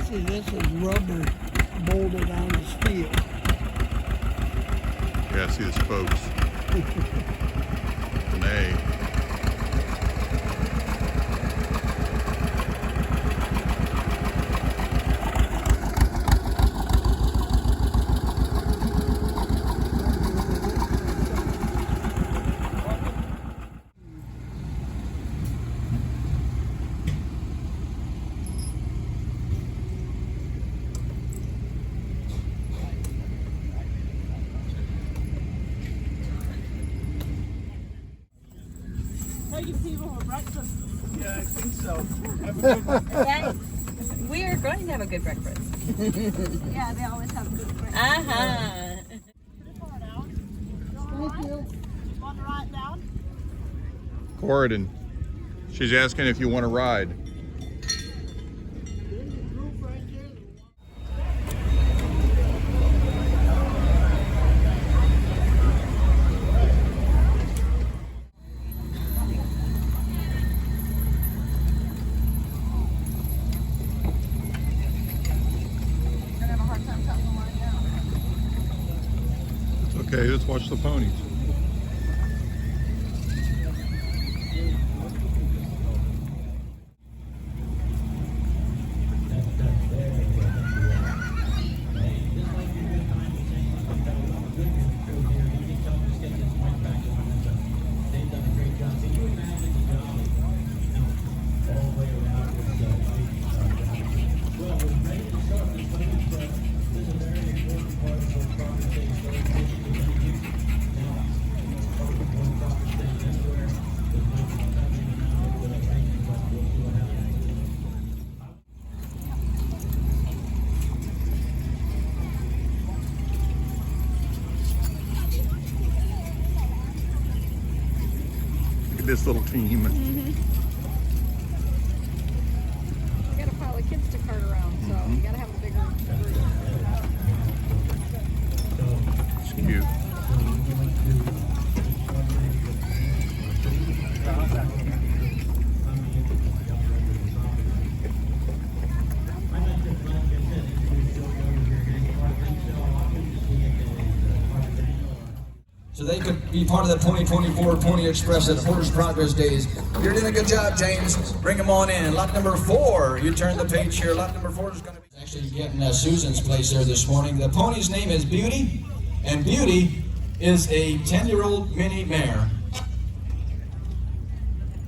See, this is rubber bolted on the steel. Yeah, I see the spokes. An A. Taking people for breakfast. Yeah, I think so. Have a good one. Yes, we are going to have a good breakfast. Yeah, they always have good breakfast. Uh-huh. Pretty far down. You want to ride down? Gordon. She's asking if you want to ride. Okay, let's watch the ponies. This little team. We got a pile of kids to cart around, so we got to have a bigger group. It's cute. So they could be part of the 2024 Pony Express at Horse Progress Days. You're doing a good job, James. Bring them on in. Lot number 4. You turn the page here. Lot number 4 is going to be actually getting Susan's place there this morning. The pony's name is Beauty, and Beauty is a 10-year-old mini mare.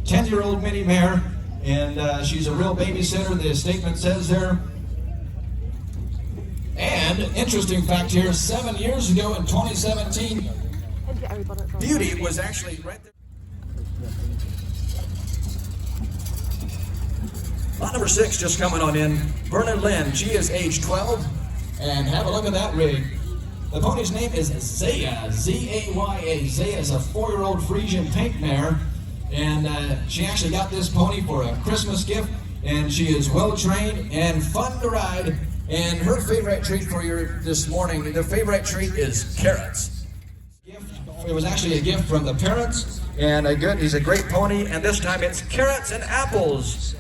10-year-old mini mare, and she's a real babysitter. The statement says there. And interesting fact here: 7 years ago in 2017. Beauty was actually right there. Lot number 6 just coming on in. Vernon Lynn, she is age 12. And have a look at that rig. The pony's name is Zaya, Z-A-Y-A. Zaya is a 4-year-old Frisian pink mare. And she actually got this pony for a Christmas gift. And she is well trained and fun to ride. And her favorite treat for you this morning, the favorite treat is carrots. It was actually a gift from the parents, and he's a great pony, and this time it's carrots and apples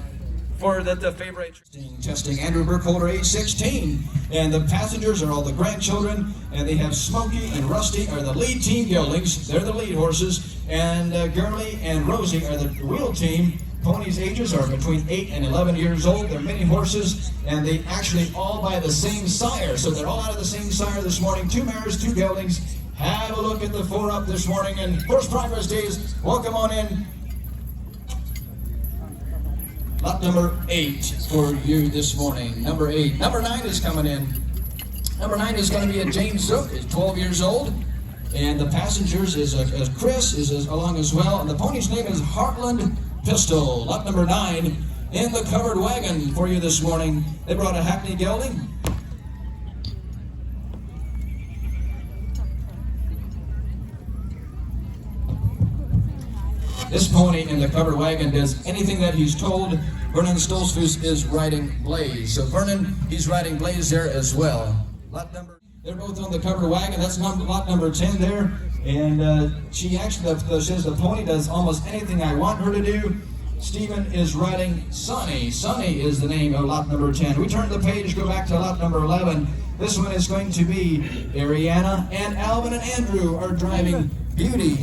for the favorite. Testing Andrew Burkholder, age 16, and the passengers are all the grandchildren, and they have Smokey and Rusty are the lead team geldings. They're the lead horses, and Gurley and Rosie are the wheel team. Ponies' ages are between 8 and 11 years old. They're mini horses, and they actually all buy the same sire, so they're all out of the same sire this morning. 2 mares, 2 geldings. Have a look at the 4 up this morning, and Horse Progress Days, welcome on in. Lot number 8 for you this morning, number 8. Number 9 is coming in. Number 9 is going to be a James Zook, is 12 years old, and the passengers is Chris is along as well, and the pony's name is Heartland Pistol. Lot number 9 in the covered wagon for you this morning. They brought a Hackney gelding. This pony in the covered wagon does anything that he's told. Vernon Stolzfus is riding Blaze. So Vernon, he's riding Blaze there as well. They're both on the covered wagon. That's lot number 10 there. And she actually says the pony does almost anything I want her to do. Stephen is riding Sonny. Sonny is the name of lot number 10. We turn the page, go back to lot number 11. This one is going to be Ariana, and Alvin and Andrew are driving Beauty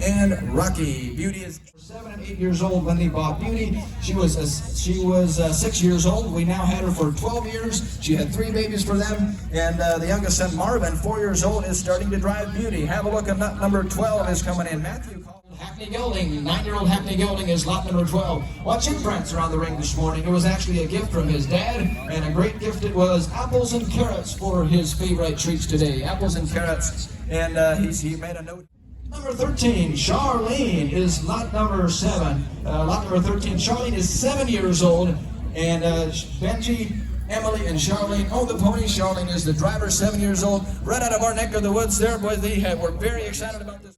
and Rocky. Beauty is 7 and 8 years old when they bought Beauty. She was 6 years old. We now had her for 12 years. She had 3 babies for them, and the youngest son, Marvin, 4 years old, is starting to drive Beauty. Have a look at lot number 12 is coming in. Matthew called Hackney Gelding. 9-year-old Hackney Gelding is lot number 12. Watching Brent's around the ring this morning. It was actually a gift from his dad, and a great gift it was. Apples and carrots for his favorite treats today. Apples and carrots, and he made a note. Number 13, Charlene is lot number 7. Lot number 13, Charlene is 7 years old, and Benji, Emily, and Charlene own the pony. Charlene is the driver, 7 years old, right out of our neck of the woods there. Boy, we're very excited about this.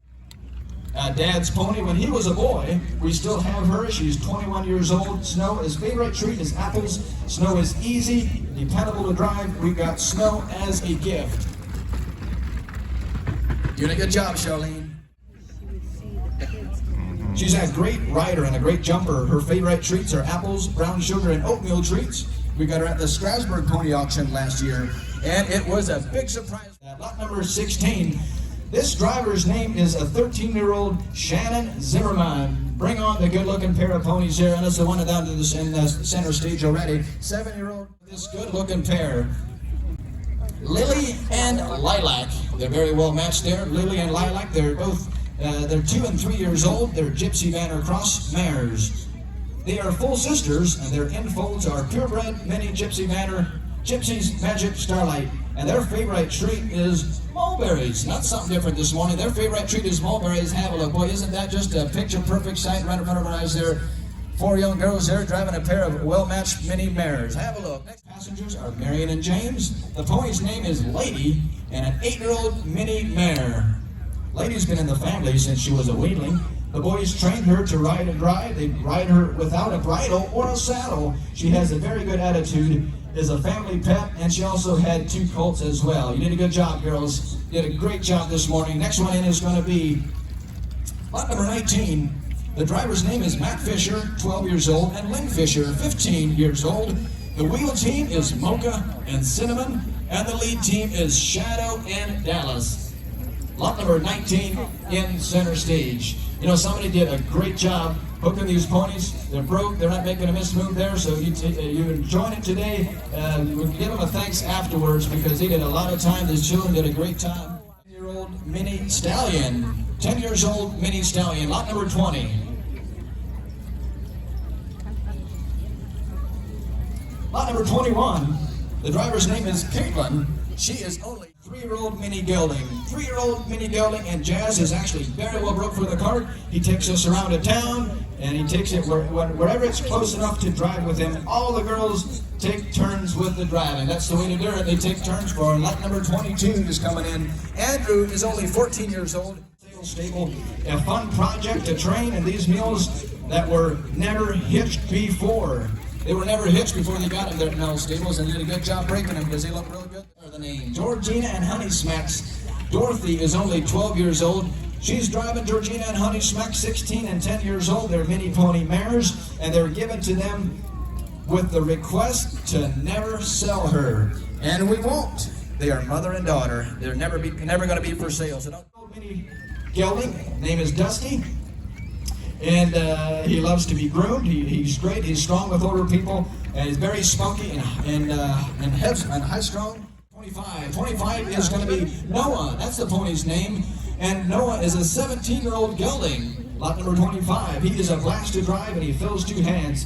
Dad's pony, when he was a boy, we still have her. She's 21 years old. Snow, his favorite treat is apples. Snow is easy, dependable to drive. We got Snow as a gift. Doing a good job, Charlene. She's a great rider and a great jumper. Her favorite treats are apples, brown sugar, and oatmeal treats. We got her at the Strasburg Pony Auction last year, and it was a big surprise. Lot number 16. This driver's name is a 13-year-old Shannon Zimmerman. Bring on the good-looking pair of ponies here, and that's the one down to in the center stage already. 7-year-old, this good-looking pair. Lily and Lilac. They're very well matched there. Lily and Lilac, they're both they're 2 and 3 years old. They're Gypsy Vanner Cross mares. They are full sisters, and their infolds are purebred mini Gypsy Vanner, Gypsy's Magic Starlight. And their favorite treat is mulberries. Not something different this morning. Their favorite treat is mulberries. Have a look. Boy, isn't that just a picture-perfect sight right in front of our eyes there? 4 young girls there driving a pair of well-matched mini mares. Have a look. Next passengers are Marion and James. The pony's name is Lady, and an 8-year-old mini mare. Lady's been in the family since she was a weanling. The boys trained her to ride and drive. They ride her without a bridle or a saddle. She has a very good attitude, is a family pet, and she also had 2 colts as well. You did a good job, girls. You did a great job this morning. Next one in is going to be lot number 19. The driver's name is Matt Fisher, 12 years old, and Lynn Fisher, 15 years old. The wheel team is Mocha and Cinnamon, and the lead team is Shadow and Dallas. Lot number 19 in center stage. You know, somebody did a great job hooking these ponies. They're broke, they're not making a mismove there, so you join it today. We'll give them a thanks afterwards because they did a lot of time. These children did a great time. 10-year-old mini stallion. 10 years old mini stallion. Lot number 20. Lot number 21. The driver's name is Caitlin. She is only 3-year-old mini gelding. 3-year-old mini gelding, and Jazz is actually very well broke for the cart. He takes us around a town, and he takes it wherever it's close enough to drive with him. All the girls take turns with the driving. That's the way to do it. They take turns for it. Lot number 22 is coming in. Andrew is only 14 years old. Stable, a fun project to train in these mules that were never hitched before. They were never hitched before they got in their Mel stables, and they did a good job breaking them because they look really good. The name Georgina and Honey Smacks. Dorothy is only 12 years old. She's driving Georgina and Honey Smacks, 16 and 10 years old. They're mini pony mares, and they're given to them with the request to never sell her, and we won't. They are mother and daughter. They're never going to be for sale. So don't mini gelding. Name is Dusty. And he loves to be groomed. He's great. He's strong with older people, and he's very spunky and high strung. 25 is going to be Noah. That's the pony's name. And Noah is a 17-year-old gelding. Lot number 25. He is a blast to drive, and he fills 2 hands.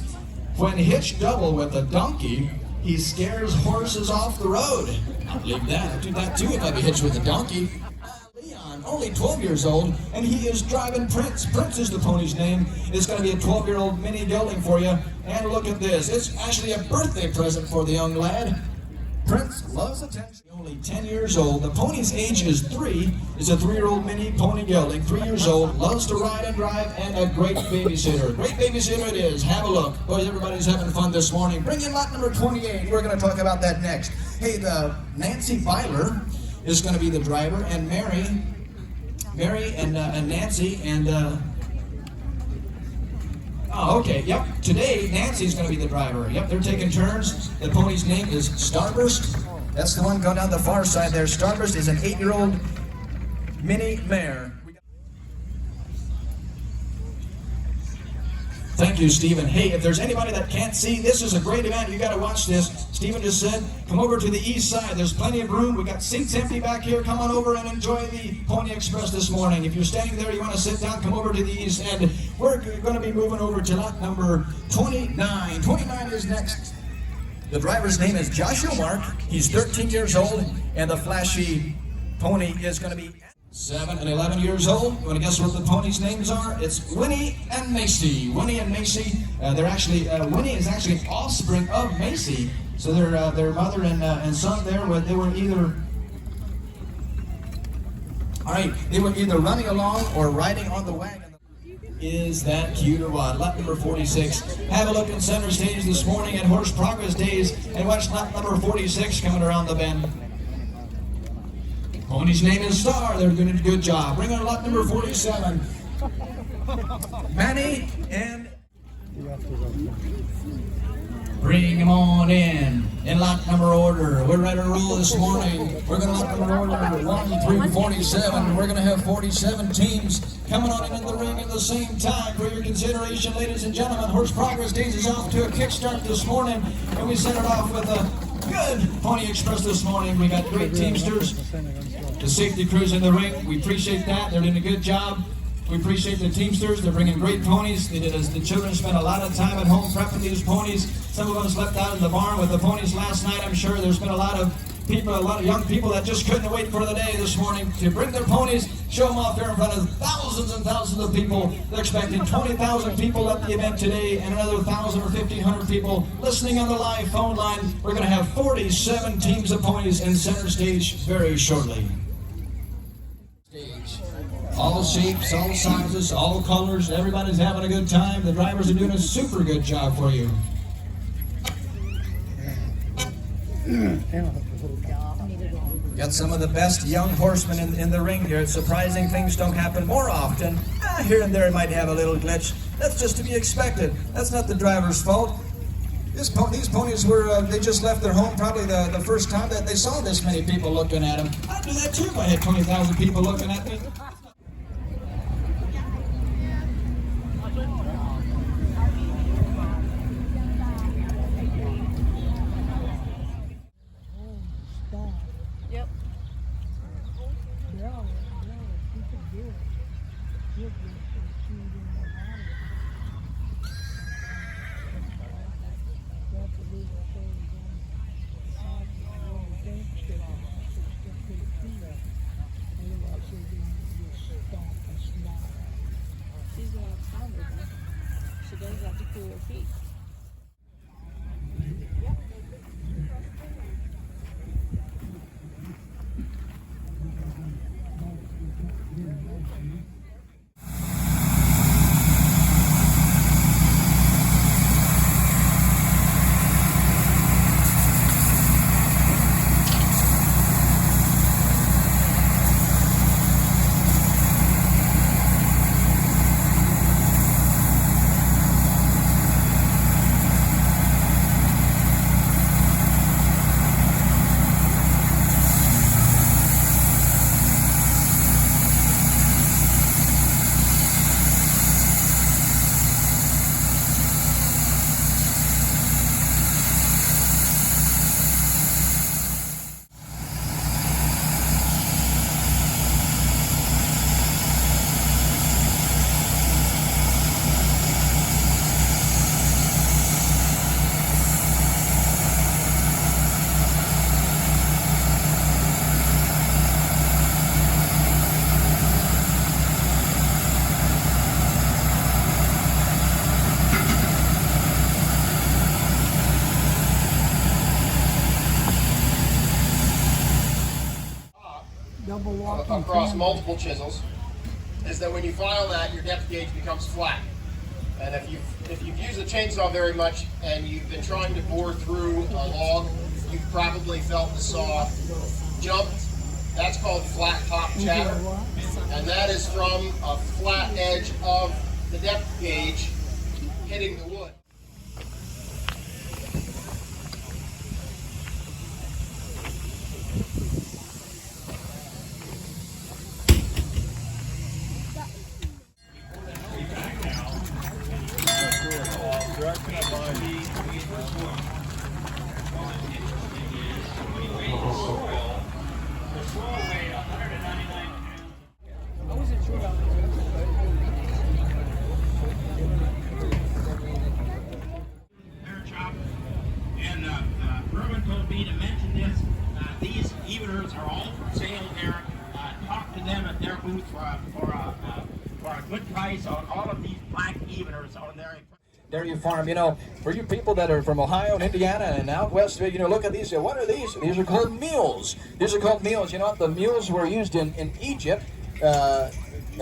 When hitched double with a donkey, he scares horses off the road. I believe that. I'd do that too if I'd be hitched with a donkey. Only 12 years old, and he is driving Prince. Prince is the pony's name. It's going to be a 12-year-old mini gelding for you. And look at this. It's actually a birthday present for the young lad. Prince loves attention. Only 10 years old. The pony's age is 3. It's a 3-year-old mini pony gelding. 3 years old. Loves to ride and drive, and a great babysitter. Great babysitter it is. Have a look. Boys, everybody's having fun this morning. Bring in lot number 28. We're going to talk about that next. Hey, the Nancy Byler is going to be the driver, and Mary and Nancy and Oh, okay. Yep. Today, Nancy's going to be the driver. Yep, they're taking turns. The pony's name is Starburst. That's the one going down the far side there. Starburst is an 8-year-old mini mare. Thank you, Stephen. Hey, if there's anybody that can't see, this is a great event. You got to watch this. Stephen just said, come over to the east side. There's plenty of room. We got seats empty back here. Come on over and enjoy the Pony Express this morning. If you're standing there, you want to sit down, come over to the east end. We're going to be moving over to lot number 29. 29 is next. The driver's name is Joshua Mark. He's 13 years old, and the flashy pony is going to be 7 and 11 years old. You want to guess what the ponies' names are? It's Winnie and Macy. Winnie and Macy. They're actually Winnie is actually an offspring of Macy. So their mother and son there. They were either running along or riding on the wagon. Is that cute or what? Lot number 46. Have a look in center stage this morning at Horse Progress Days and watch lot number 46 coming around the bend. Pony's name is Star. They're doing a good job. Bring on lot number 47. Manny and... Bring them on in lot number order. We're ready to roll this morning. We're going to lot number order 1 through 47. We're going to have 47 teams coming on in the ring at the same time. For your consideration, ladies and gentlemen, Horse Progress Days is off to a kickstart this morning, and we set it off with a good Pony Express this morning. We got great teamsters, the safety crews in the ring. We appreciate that. They're doing a good job. We appreciate the teamsters. They're bringing great ponies. The children spent a lot of time at home prepping these ponies. Some of them slept out in the barn with the ponies last night. I'm sure there's been a lot of young people that just couldn't wait for the day this morning to bring their ponies, show them off here in front of thousands and thousands of people. They're expecting 20,000 people at the event today and another 1,000 or 1,500 people listening on the live phone line. We're going to have 47 teams of ponies in center stage very shortly. All shapes, all sizes, all colors, everybody's having a good time. The drivers are doing a super good job for you. Got some of the best young horsemen in the ring here. It's surprising things don't happen more often. Here and there might have a little glitch. That's just to be expected. That's not the driver's fault. These ponies were, they just left their home probably the first time that they saw this many people looking at them. I'd do that too if I had 20,000 people looking at me. Yep. She's going to pound her. She does have to cool her feet. Across multiple chisels is that when you file that, your depth gauge becomes flat. And if you've used a chainsaw very much and you've been trying to bore through a log, you've probably felt the saw jump. That's called flat top chatter. And that is from a flat edge of the depth gauge hitting the wood. And Herman told me to mention this. These eveners are all for sale there. Talk to them at their booth for a good price on all of these black eveners on their. Dairy farm, you know, for you people that are from Ohio and Indiana and out west, you know, look at these. What are these? These are called mules. These are called mules. You know, the mules were used in Egypt at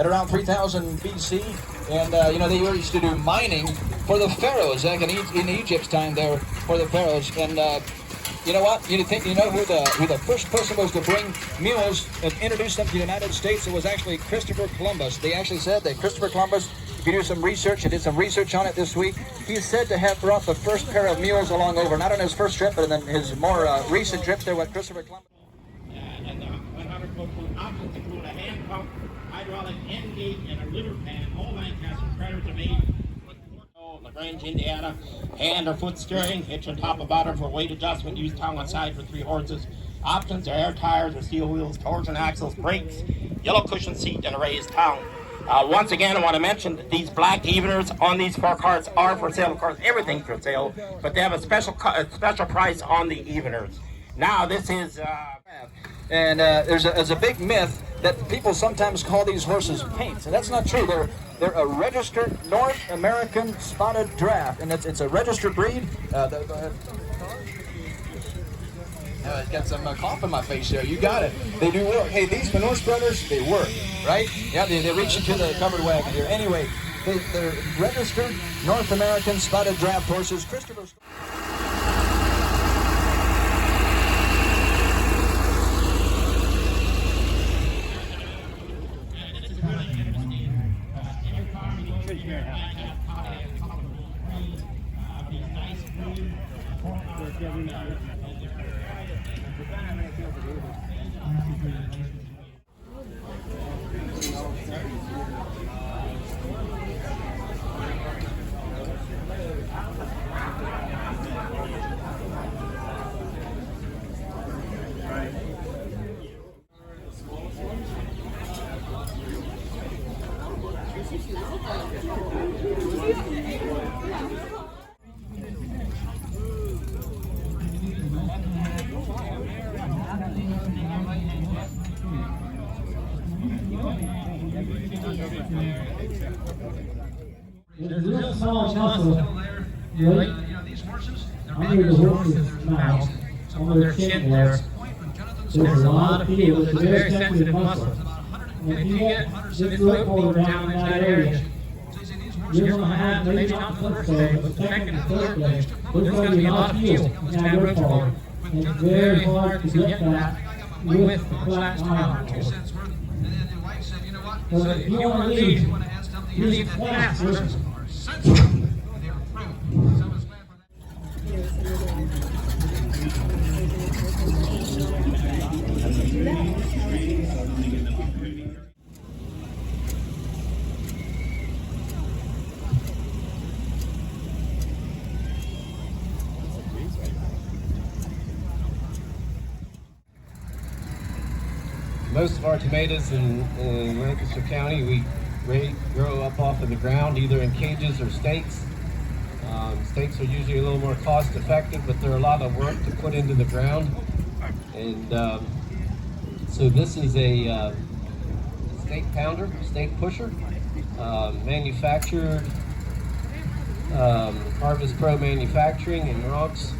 around 3000 BC, and you know, they used to do mining for the pharaohs back in Egypt's time there for the pharaohs. And you know what? You know who the first person was to bring mules and introduce them to the United States? It was actually Christopher Columbus. They actually said that Christopher Columbus, if you do some research, I did some research on it this week, he's said to have brought the first pair of mules along over, not on his first trip, but in his more recent trips there with Christopher Columbus. And the 100-foot options include a hand pump, hydraulic end gate, and a litter pan. All Lancaster spreaders are made with LaGrange, Indiana, hand or foot steering, hitch on top of bottom for weight adjustment, use tongue on side for 3 horses. Options are air tires or steel wheels, torsion axles, brakes, yellow cushion seat, and a raised tongue. Once again, I want to mention that these black eveners on these 4 carts are for sale. Of course, everything's for sale, but they have a special price on the eveners. Now, this is... And there's a big myth that people sometimes call these horses paints, and that's not true. They're a registered North American spotted draft, and it's a registered breed. Go ahead. I got some cough in my face there. You got it. They do work. Hey, these Manure spreaders, they work, right? Yeah, they reach into the covered wagon here. Anyway, they're registered North American spotted draft horses. Christopher. There's a real small muscle there. You know, these horses, they're big as horses, there's mouth, some of their chin there. There's a lot of feel. It's a very sensitive muscle. And if you get this foot down in that area, you're going to have, maybe not the first day, but the second and third day, there's going to be a lot of feel in that root ball. And it's very hard to get that with the flat tire. So if you want to lead, you lead fast horses. Most of our tomatoes in Lancaster County, we grow up off of the ground, either in cages or stakes. Stakes are usually a little more cost effective, but they're a lot of work to put into the ground. And so this is a stake pounder, stake pusher, manufactured Harvest Pro Manufacturing in Bronx.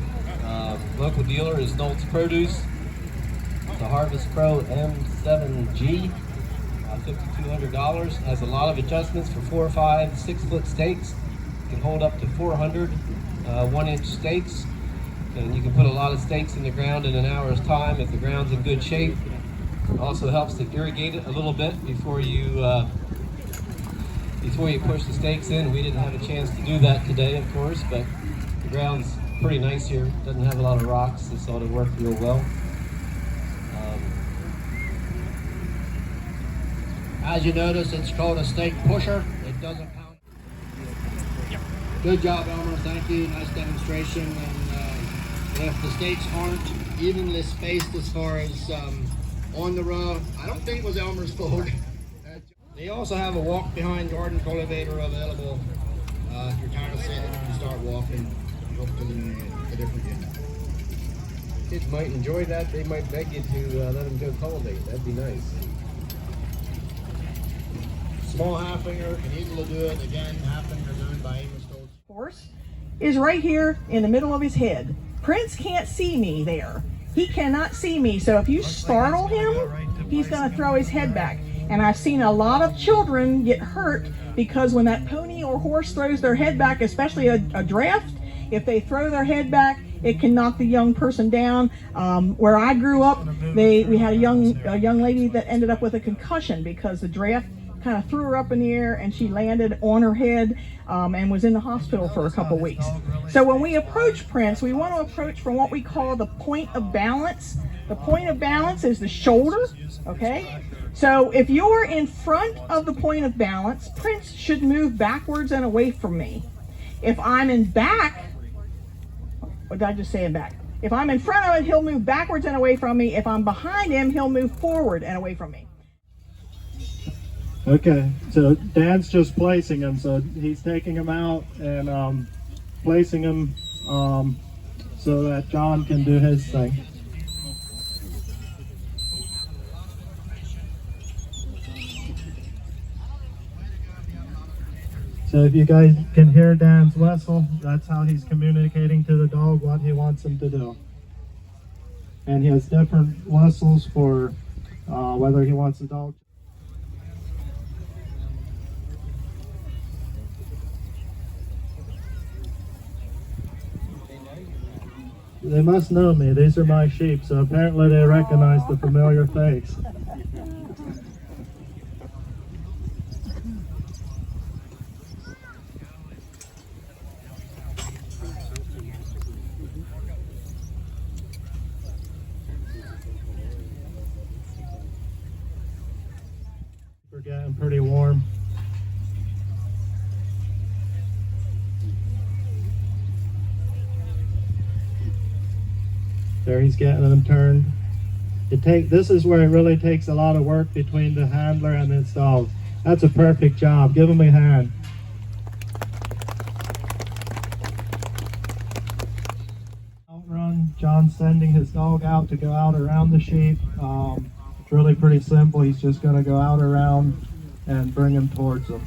Local dealer is Knowles Produce. The Harvest Pro M7G, $5,200. Has a lot of adjustments for 4, 5, 6 foot stakes. Can hold up to 400 1-inch stakes, and you can put a lot of stakes in the ground in an hour's time if the ground's in good shape. It also helps to irrigate it a little bit before you before you push the stakes in. We didn't have a chance to do that today, of course, but the ground's pretty nice here. Doesn't have a lot of rocks, so it'll work real well. As you notice, it's called a stake pusher. It doesn't pound. Good job, Elmer. Thank you. Nice demonstration. And if the stakes aren't evenly spaced as far as on the row, I don't think it was Elmer's fault. They also have a walk behind garden cultivator available. If you're tired of sitting, you start walking up to the different unit. Kids might enjoy that. They might beg you to let them go cultivate. That'd be nice. Small half finger can easily do it. Again, half finger done by Amos Stoltz. Horse is right here in the middle of his head. Prince can't see me there. He cannot see me. So if you startle him, he's going to throw his head back. And I've seen a lot of children get hurt because when that pony or horse throws their head back, especially a draft, if they throw their head back, it can knock the young person down. Where I grew up, we had a young lady that ended up with a concussion because the draft kind of threw her up in the air and she landed on her head and was in the hospital for a couple weeks. So when we approach Prince, we want to approach from what we call the point of balance. The point of balance is the shoulder, okay? So if you're in front of the point of balance, Prince should move backwards and away from me. If I'm in back, or did I just say in back? If I'm in front of it, he'll move backwards and away from me. If I'm behind him, he'll move forward and away from me. Okay, so Dan's just placing him, so he's taking him out and placing him so that John can do his thing. So if you guys can hear Dan's whistle, that's how he's communicating to the dog what he wants him to do. And he has different whistles for whether he wants the dog. They must know me. These are my sheep, so apparently they recognize the familiar face. We're getting pretty warm. There, he's getting them turned. This is where it really takes a lot of work between the handler and his dog. That's a perfect job. Give him a hand. Outrun. John's sending his dog out to go out around the sheep. It's really pretty simple. He's just going to go out around and bring him towards them.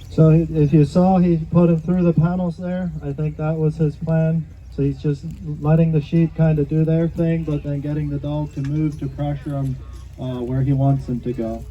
So if you saw, he put him through the panels there. I think that was his plan. So he's just letting the sheep kind of do their thing, but then getting the dog to move to pressure him where he wants them to go.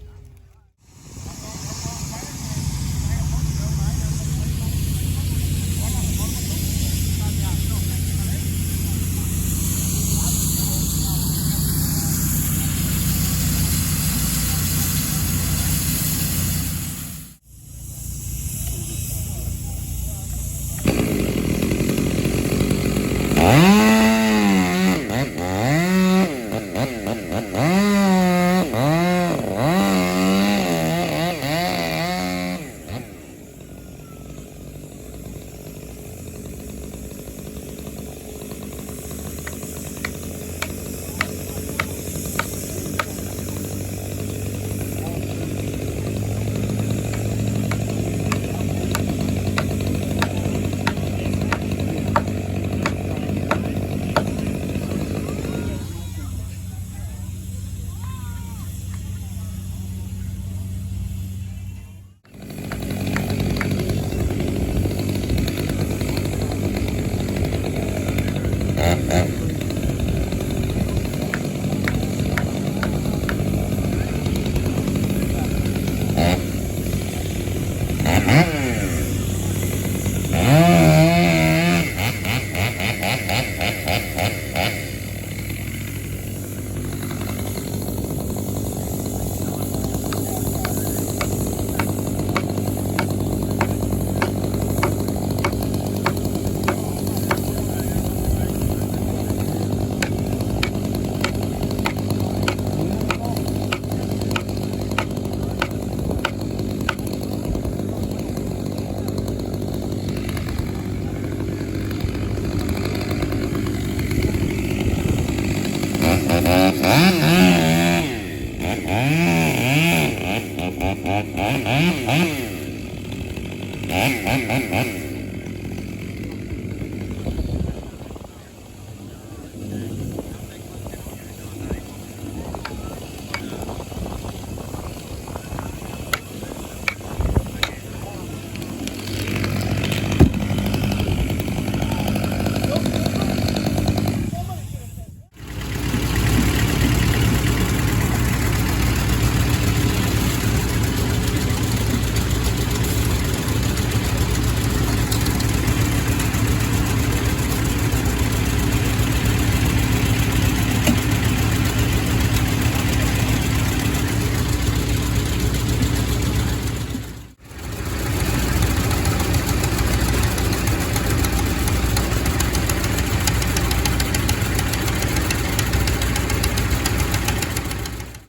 Thank you.